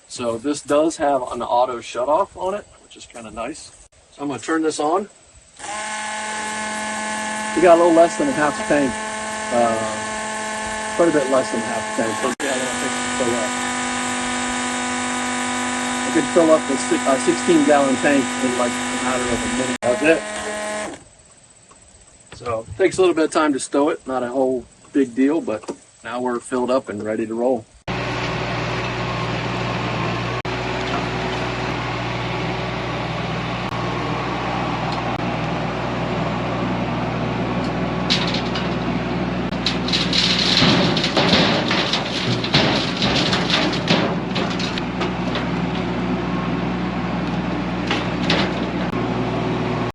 So this does have an auto shut-off on it, which is kind of nice. So I'm going to turn this on. We got a little less than a half a tank. Quite a bit less than half a tank. So yeah, I think fill up. I could fill up a 16-gallon tank in like a matter of a minute. That's it. So it takes a little bit of time to stow it. Not a whole big deal, but now we're filled up and ready to roll.